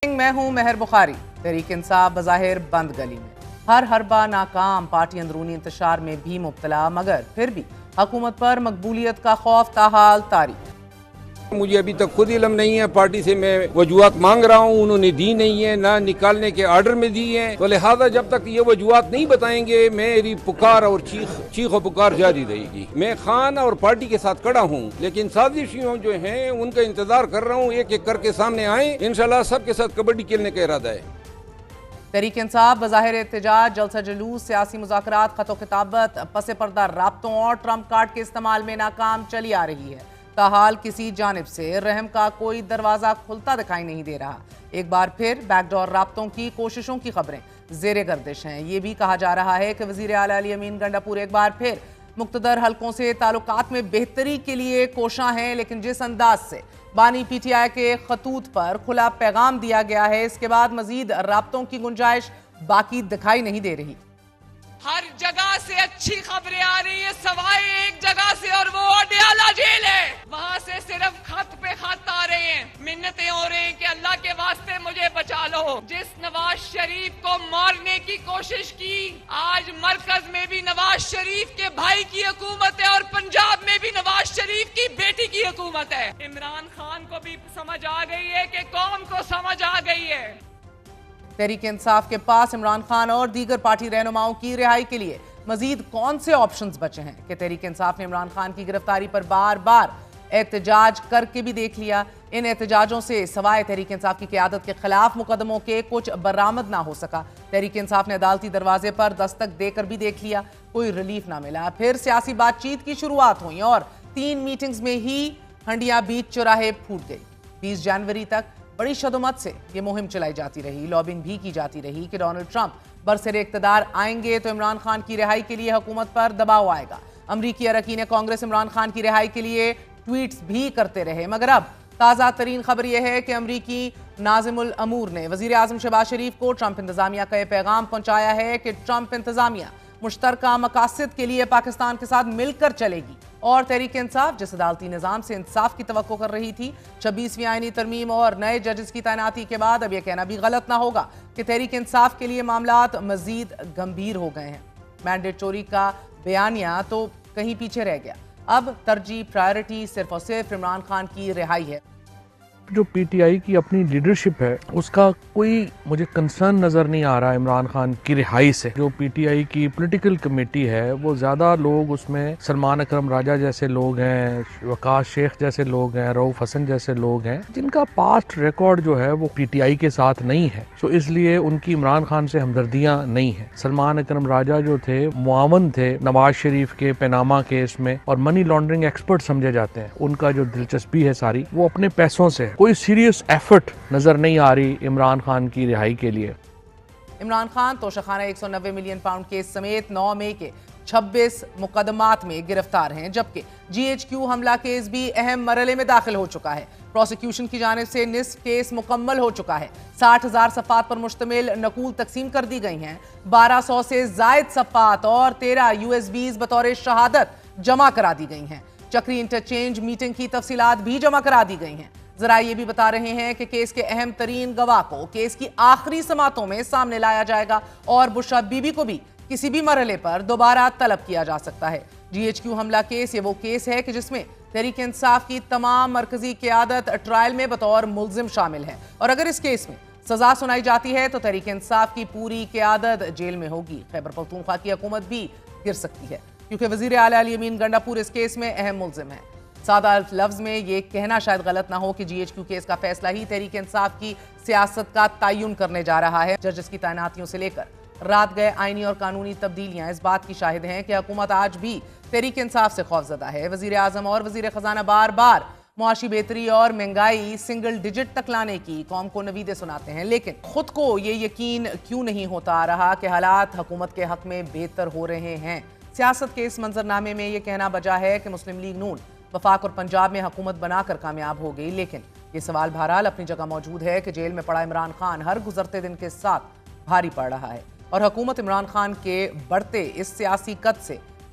میں ہوں مہر بخاری۔ تحریک انصاف بظاہر بند گلی میں، ہر حربہ ناکام، پارٹی اندرونی انتشار میں بھی مبتلا، مگر پھر بھی حکومت پر مقبولیت کا خوف تاحال طاری۔ مجھے ابھی تک خود علم نہیں ہے، پارٹی سے میں وجوہات مانگ رہا ہوں، انہوں نے دی نہیں ہے، نہ نکالنے کے آرڈر میں دی ہیں، تو لہذا جب تک یہ وجوہات نہیں بتائیں گے میری پکار اور چیخ و پکار جاری رہے گی۔ میں خان اور پارٹی کے ساتھ کھڑا ہوں، لیکن سازشیوں جو ہیں ان کا انتظار کر رہا ہوں، ایک ایک کر کے سامنے آئیں، انشاءاللہ سب کے ساتھ کبڈی کھیلنے کا ارادہ ہے۔ تحریک انصاف بظاہر احتجاج، جلسہ جلوس، سیاسی مذاکرات، خط و خطابت، پس پردہ رابطوں اور ٹرمپ کارڈ کے استعمال میں ناکام چلی آ رہی ہے۔ تاحال کسی جانب سے رحم کا کوئی دروازہ کھلتا دکھائی نہیں دے رہا۔ ایک بار پھر بیک ڈور رابطوں کی کوششوں کی خبریں زیر گردش ہیں۔ یہ بھی کہا جا رہا ہے کہ وزیر اعلیٰ علی امین گنڈاپور ایک بار پھر مقتدر حلقوں سے تعلقات میں بہتری کے لیے کوشاں ہیں، لیکن جس انداز سے بانی پی ٹی آئی کے خطوط پر کھلا پیغام دیا گیا ہے، اس کے بعد مزید رابطوں کی گنجائش باقی دکھائی نہیں دے رہی۔ ہر جگہ سے اچھی خبریں آ رہی ہیں سوائے ایک جگہ سے، اور وہ اڈیالہ جیل ہے۔ وہاں سے صرف خط پہ خط آ رہے ہیں، منتیں ہو رہی ہیں کہ اللہ کے واسطے مجھے بچا لو۔ جس نواز شریف کو مارنے کی کوشش کی، آج مرکز میں بھی نواز شریف کے بھائی کی حکومت ہے اور پنجاب میں بھی نواز شریف کی بیٹی کی حکومت ہے۔ عمران خان کو بھی سمجھ آ گئی ہے کہ قوم کو سمجھ آ گئی ہے۔ تحریک انصاف کے پاس عمران خان اور دیگر پارٹی رہنماؤں کی رہائی کے لیے مزید کون سے آپشنز بچے ہیں کہ تحریک انصاف نے عمران خان کی گرفتاری پر بار بار احتجاج کر کے بھی دیکھ لیا۔ ان احتجاجوں سے سوائے تحریک انصاف کی قیادت کے خلاف مقدموں کے کچھ برآمد نہ ہو سکا۔ تحریک انصاف نے عدالتی دروازے پر دستک دے کر بھی دیکھ لیا، کوئی ریلیف نہ ملا۔ پھر سیاسی بات چیت کی شروعات ہوئی اور 3 میٹنگز میں ہی ہنڈیا بیچ چوراہے پھوٹ گئی۔ 20 جنوری تک بڑی شدمت سے یہ مہم چلائی جاتی رہی، لابنگ بھی کی جاتی رہی کہ ڈونلڈ ٹرمپ برسر اقتدار آئیں گے تو عمران خان کی رہائی کے لیے حکومت پر دباؤ آئے گا۔ امریکی اراکین کانگریس عمران خان کی رہائی کے لیے ٹویٹس بھی کرتے رہے، مگر اب تازہ ترین خبر یہ ہے کہ امریکی ناظم الامور نے وزیر اعظم شہباز شریف کو ٹرمپ انتظامیہ کا یہ پیغام پہنچایا ہے کہ ٹرمپ انتظامیہ مشترکہ مقاصد کے لیے پاکستان کے ساتھ مل کر چلے گی، اور تحریک انصاف جس عدالتی نظام سے انصاف کی توقع کر رہی تھی، 26ویں آئینی ترمیم اور نئے ججز کی تعیناتی کے بعد اب یہ کہنا بھی غلط نہ ہوگا کہ تحریک انصاف کے لیے معاملات مزید گمبھیر ہو گئے ہیں۔ مینڈیٹ چوری کا بیانیہ تو کہیں پیچھے رہ گیا، اب ترجیح پرائیورٹی صرف اور صرف عمران خان کی رہائی ہے۔ جو پی ٹی آئی کی اپنی لیڈرشپ ہے اس کا کوئی مجھے کنسرن نظر نہیں آ رہا عمران خان کی رہائی سے۔ جو پی ٹی آئی کی پولیٹیکل کمیٹی ہے وہ زیادہ لوگ اس میں سلمان اکرم راجہ جیسے لوگ ہیں، وقاص شیخ جیسے لوگ ہیں، رؤف حسن جیسے لوگ ہیں جن کا پاسٹ ریکارڈ جو ہے وہ پی ٹی آئی کے ساتھ نہیں ہے، تو اس لیے ان کی عمران خان سے ہمدردیاں نہیں ہیں۔ سلمان اکرم راجہ جو تھے معاون تھے نواز شریف کے پیناما کیس میں اور منی لانڈرنگ ایکسپرٹ سمجھے جاتے ہیں، ان کا جو دلچسپی ہے ساری وہ اپنے پیسوں سے، کوئی سیریس ایفرٹ نظر نہیں آ رہی عمران خان کی رہائی کے لیے۔ Imran Khan Toshakhana 190 million pound case سمیت 9 مئی کے 26 مقدمات میں گرفتار ہیں، جبکہ جی ایچ کیو حملہ کیس بھی اہم مرحلے میں داخل ہو چکا ہے۔ پروسیکیوشن کی جانب سے نصف کیس مکمل ہو چکا ہے، 60,000 صفحات پر مشتمل نقول تقسیم کر دی گئی ہیں، 1200 سے زائد صفحات اور 13 USBs بطور شہادت جمع کرا دی گئی ہیں۔ چکری انٹرچینج میٹنگ کی تفصیلات بھی جمع کرا دی گئی ہیں۔ ذرائع یہ بھی بتا رہے ہیں کہ کیس کے اہم ترین گواہ کو کیس کی آخری سماعتوں میں سامنے لایا جائے گا اور بشرا بی بی کو بھی کسی بھی مرحلے پر دوبارہ طلب کیا جا سکتا ہے۔ جی ایچ کیو حملہ کیس یہ وہ کیس ہے کہ جس میں تحریک انصاف کی تمام مرکزی قیادت ٹرائل میں بطور ملزم شامل ہے، اور اگر اس کیس میں سزا سنائی جاتی ہے تو تحریک انصاف کی پوری قیادت جیل میں ہوگی۔ خیبر پختونخوا کی حکومت بھی گر سکتی ہے کیونکہ وزیر اعلیٰ علی امین گنڈاپور اس کیس میں اہم ملزم ہے۔ سادہ لفظ میں یہ کہنا شاید غلط نہ ہو کہ جی ایچ کیو کیس کا فیصلہ ہی تحریک انصاف کی سیاست کا تعین کرنے جا رہا ہے۔ ججز کی تعیناتیوں سے لے کر رات گئے آئینی اور قانونی تبدیلیاں اس بات کی شاہد ہیں کہ حکومت آج بھی تحریک انصاف سے خوفزدہ ہے۔ وزیر اعظم اور وزیر خزانہ بار بار معاشی بہتری اور مہنگائی سنگل ڈیجٹ تک لانے کی قوم کو نویدیں سناتے ہیں، لیکن خود کو یہ یقین کیوں نہیں ہوتا آ رہا کہ حالات حکومت کے حق میں بہتر ہو رہے ہیں؟ سیاست کے اس منظرنامے میں یہ کہنا بجا ہے کہ مسلم لیگ نون وفاق اور پنجاب میں حکومت بنا کر کامیاب ہو گئی، لیکن یہ سوال بہرحال اپنی جگہ موجود ہے کہ جیل میں پڑا عمران خان ہر گزرتے دن کے ساتھ بھاری پڑ رہا ہے، اور حکومت عمران خان کے بڑھتے اس سیاسی قد سے